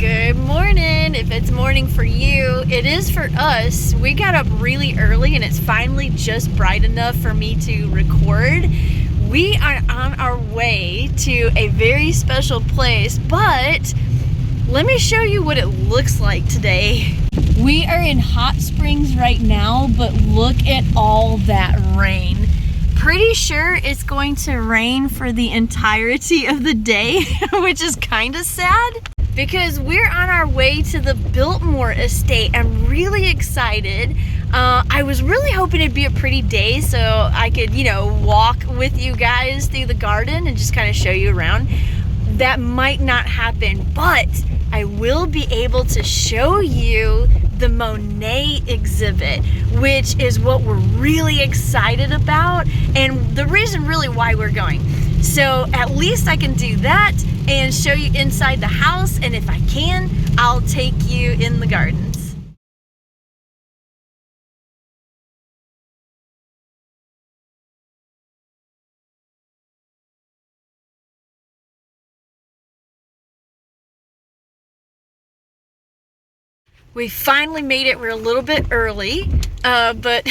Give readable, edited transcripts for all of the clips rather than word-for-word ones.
Good morning. If it's morning for you, it is for us. We got up really early and it's finally just bright enough for me to record. We are on our way to a very special place, but let me show you what it looks like today. We are in Hot Springs right now, but look at all that rain. Pretty sure it's going to rain for the entirety of the day, which is kind of sad because we're on our way to the Biltmore Estate. I'm really excited. I was really hoping it'd be a pretty day so I could, walk with you guys through the garden and just kind of show you around. That might not happen, but I will be able to show you the Monet exhibit, which is what we're really excited about and the reason really why we're going. So at least I can do that and show you inside the house, and if I can, I'll take you in the gardens. We finally made it. We're a little bit early, but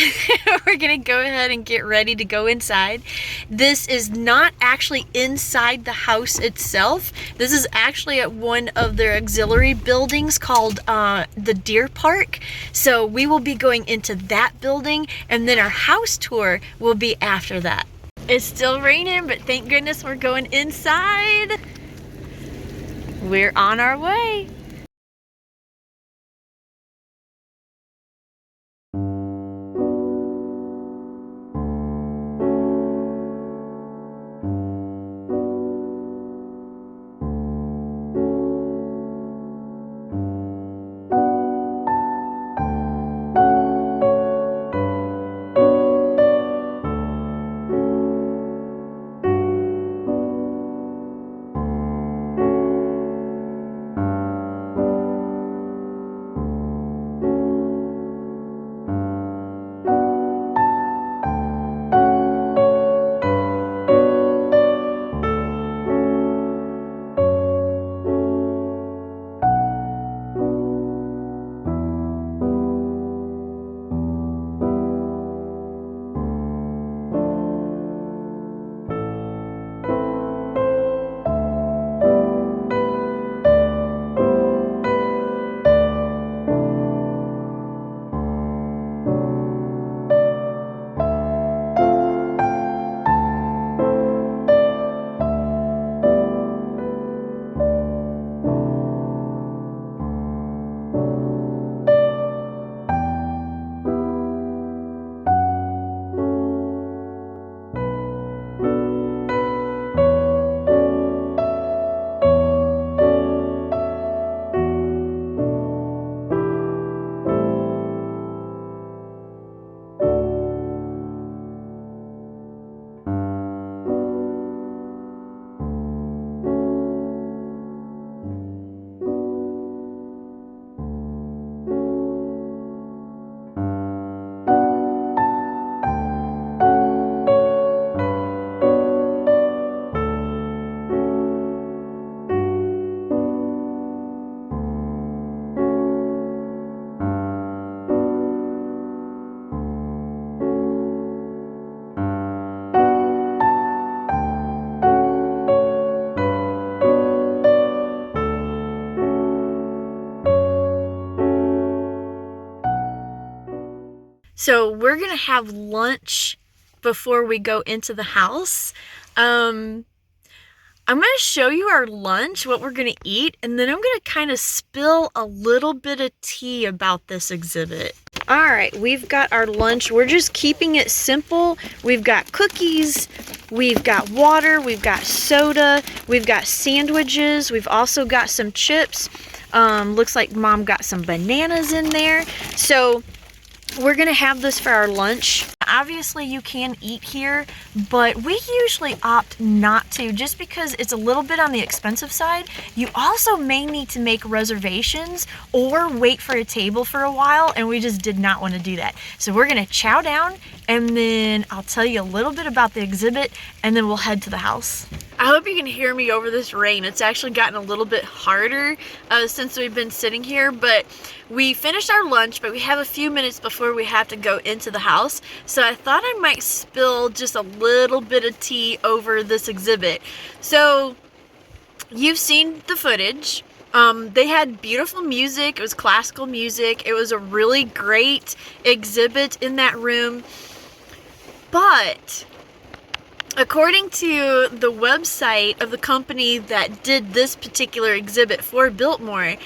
we're gonna go ahead and get ready to go inside. This is not actually inside the house itself. This is actually at one of their auxiliary buildings called the Deer Park. So we will be going into that building, and then our house tour will be after that. It's still raining, but thank goodness we're going inside. We're on our way. So we're gonna have lunch before we go into the house. I'm gonna show you our lunch, what we're gonna eat, and then I'm gonna kind of spill a little bit of tea about this exhibit. All right, we've got our lunch. We're just keeping it simple. We've got cookies, we've got water, we've got soda, we've got sandwiches, we've also got some chips. Looks like Mom got some bananas in there. So we're gonna have this for our lunch. Obviously you can eat here, but we usually opt not to just because it's a little bit on the expensive side. You also may need to make reservations or wait for a table for a while, and we just did not want to do that. So we're gonna chow down, and then I'll tell you a little bit about the exhibit, and then we'll head to the house. I hope you can hear me over this rain. It's actually gotten a little bit harder since we've been sitting here, but we finished our lunch, but we have a few minutes before we have to go into the house. So I thought I might spill just a little bit of tea over this exhibit. So you've seen the footage. They had beautiful music. It was classical music. It was a really great exhibit in that room. But according to the website of the company that did this particular exhibit for Biltmore,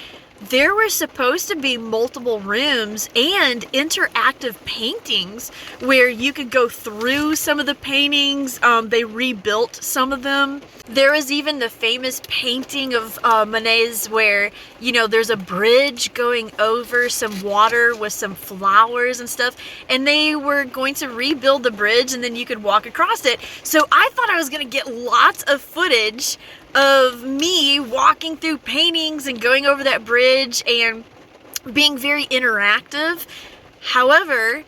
there were supposed to be multiple rooms and interactive paintings where you could go through some of the paintings. They rebuilt some of them. There was even the famous painting of Monet's where, you know, there's a bridge going over some water with some flowers and stuff, and they were going to rebuild the bridge and then you could walk across it. So I thought I was gonna get lots of footage of me walking through paintings and going over that bridge and being very interactive. However,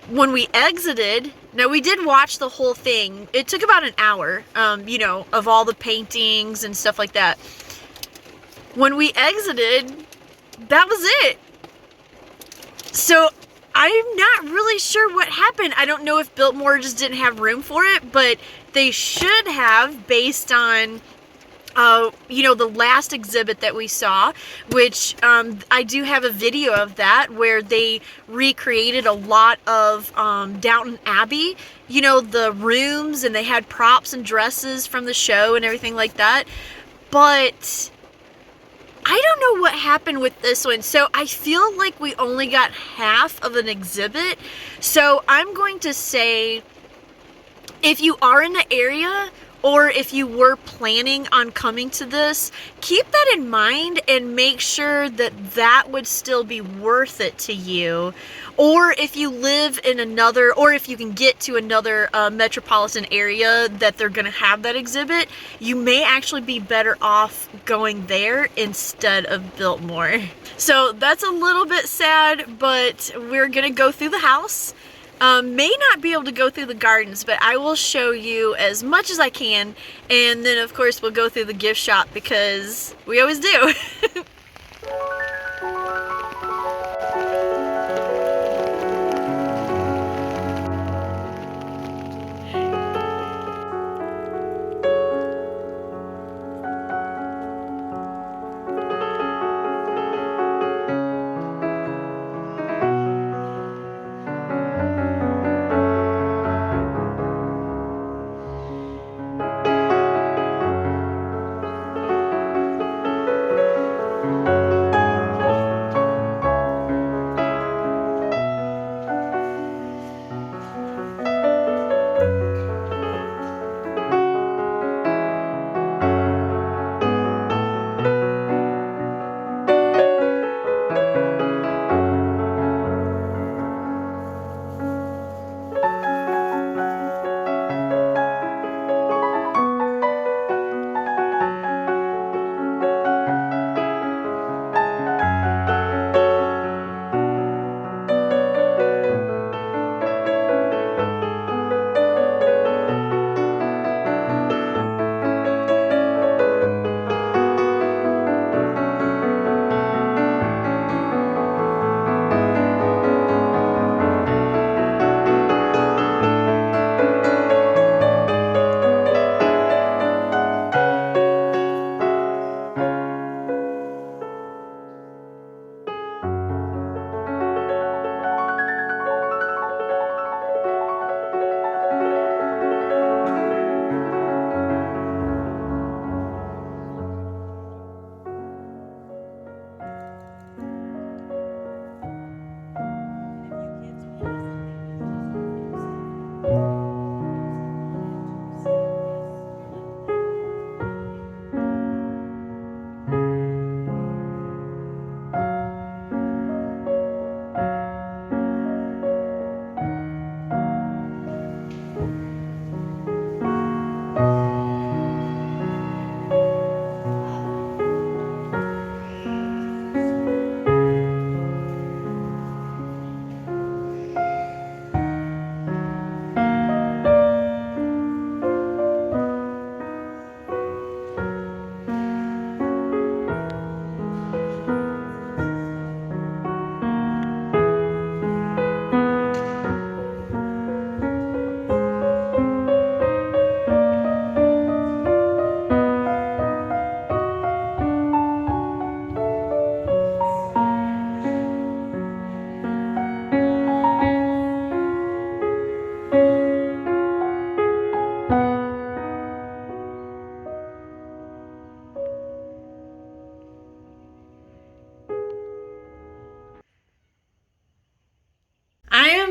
when we exited, now we did watch the whole thing. It took about an hour, you know, of all the paintings and stuff like that. When we exited, that was it. So I'm not really sure what happened. I don't know if Biltmore just didn't have room for it, but they should have, based on you know, the last exhibit that we saw, which I do have a video of that where they recreated a lot of Downton Abbey, you know, the rooms, and they had props and dresses from the show and everything like that. But I don't know what happened with this one. So I feel like we only got half of an exhibit. So I'm going to say, if you are in the area, or if you were planning on coming to this, keep that in mind and make sure that that would still be worth it to you. Or if you live in another, or if you can get to another metropolitan area that they're gonna have that exhibit, you may actually be better off going there instead of Biltmore. So that's a little bit sad, but we're gonna go through the house. May not be able to go through the gardens, but I will show you as much as I can, and then of course we'll go through the gift shop because we always do.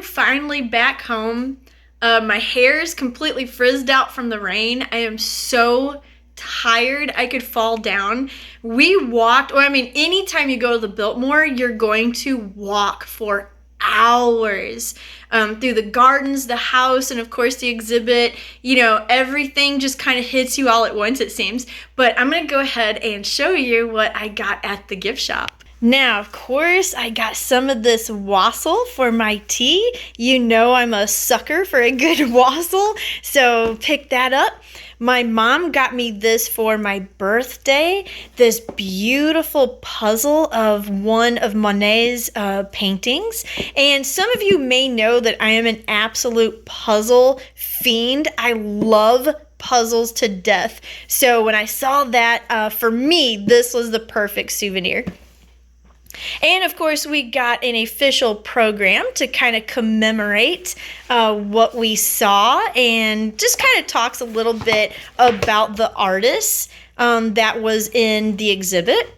finally back home. My hair is completely frizzed out from the rain. I am so tired I could fall down. We walked, or I mean, anytime you go to the Biltmore, you're going to walk for hours through the gardens, the house, and of course the exhibit. You know, everything just kind of hits you all at once, it seems. But I'm gonna go ahead and show you what I got at the gift shop. Now, of course, I got some of this wassail for my tea. You know I'm a sucker for a good wassail, so pick that up. My mom got me this for my birthday, this beautiful puzzle of one of Monet's paintings. And some of you may know that I am an absolute puzzle fiend. I love puzzles to death. So when I saw that, for me, this was the perfect souvenir. And of course, we got an official program to kind of commemorate what we saw, and just kind of talks a little bit about the artist that was in the exhibit.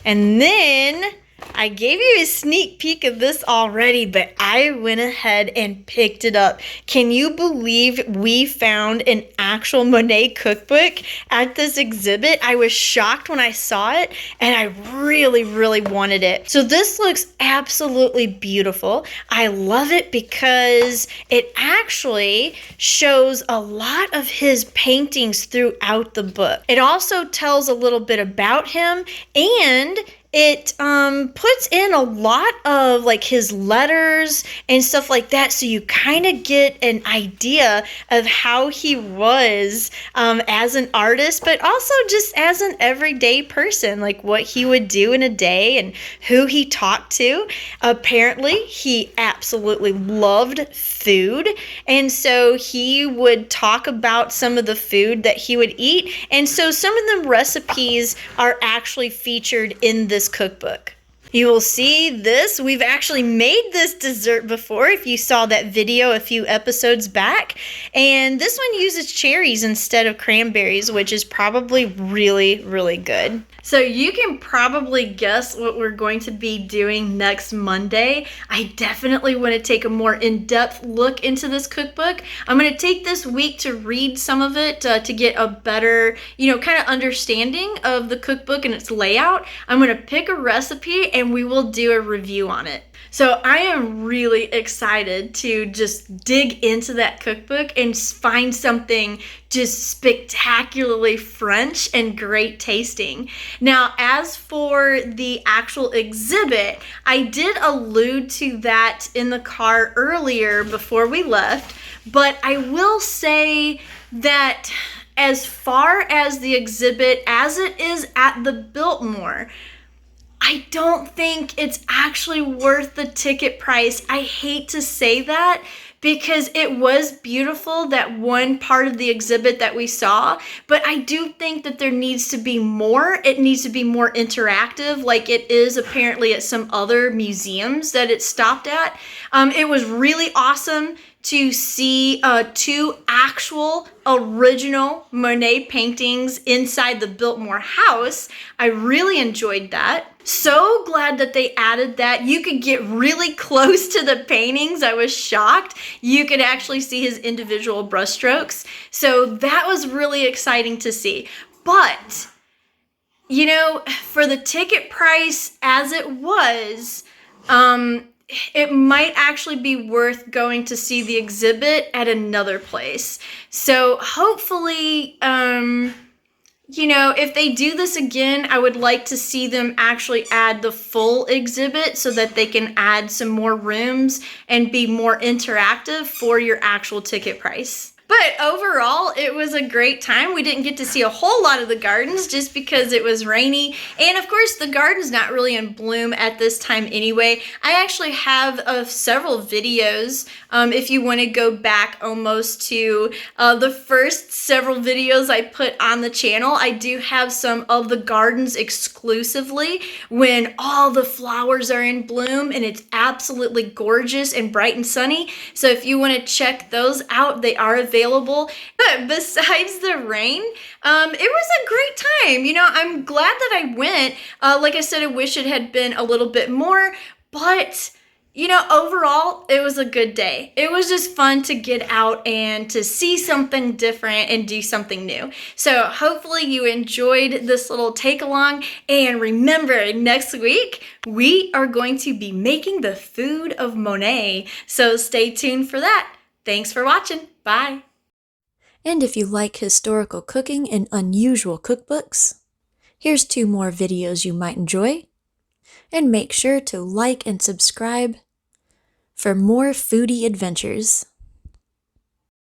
And then I gave you a sneak peek of this already, but I went ahead and picked it up. Can you believe we found an actual Monet cookbook at this exhibit? I was shocked when I saw it, and I really, really wanted it. So this looks absolutely beautiful. I love it because it actually shows a lot of his paintings throughout the book. It also tells a little bit about him, and it puts in a lot of like his letters and stuff like that, so you kind of get an idea of how he was as an artist, but also just as an everyday person, like what he would do in a day and who he talked to. Apparently, he absolutely loved food, and so he would talk about some of the food that he would eat, and so some of the recipes are actually featured in this cookbook. You will see this. We've actually made this dessert before, if you saw that video a few episodes back. And this one uses cherries instead of cranberries, which is probably really, really good. So you can probably guess what we're going to be doing next Monday. I definitely want to take a more in-depth look into this cookbook. I'm going to take this week to read some of it to get a better, kind of understanding of the cookbook and its layout. I'm going to pick a recipe and we will do a review on it. So I am really excited to just dig into that cookbook and find something just spectacularly French and great tasting. Now, as for the actual exhibit, I did allude to that in the car earlier before we left, but I will say that as far as the exhibit as it is at the Biltmore, I don't think it's actually worth the ticket price. I hate to say that because it was beautiful, that one part of the exhibit that we saw, but I do think that there needs to be more. It needs to be more interactive, like it is apparently at some other museums that it stopped at. It was really awesome to see two actual original Monet paintings inside the Biltmore house. I really enjoyed that. So glad that they added that. You could get really close to the paintings. I was shocked. You could actually see his individual brushstrokes. So that was really exciting to see. But, for the ticket price as it was, it might actually be worth going to see the exhibit at another place. So hopefully, if they do this again, I would like to see them actually add the full exhibit so that they can add some more rooms and be more interactive for your actual ticket price. But overall, it was a great time. We didn't get to see a whole lot of the gardens just because it was rainy. And of course, the garden's not really in bloom at this time anyway. I actually have several videos, if you want to go back almost to the first several videos I put on the channel. I do have some of the gardens exclusively when all the flowers are in bloom and it's absolutely gorgeous and bright and sunny. So if you want to check those out, they are available. But besides the rain, it was a great time. I'm glad that I went. Like I said, I wish it had been a little bit more, but Overall, it was a good day. It was just fun to get out and to see something different and do something new. So hopefully you enjoyed this little take along. And remember, next week, we are going to be making the food of Monet. So stay tuned for that. Thanks for watching. Bye. And if you like historical cooking and unusual cookbooks, here's 2 more videos you might enjoy. And make sure to like and subscribe for more foodie adventures.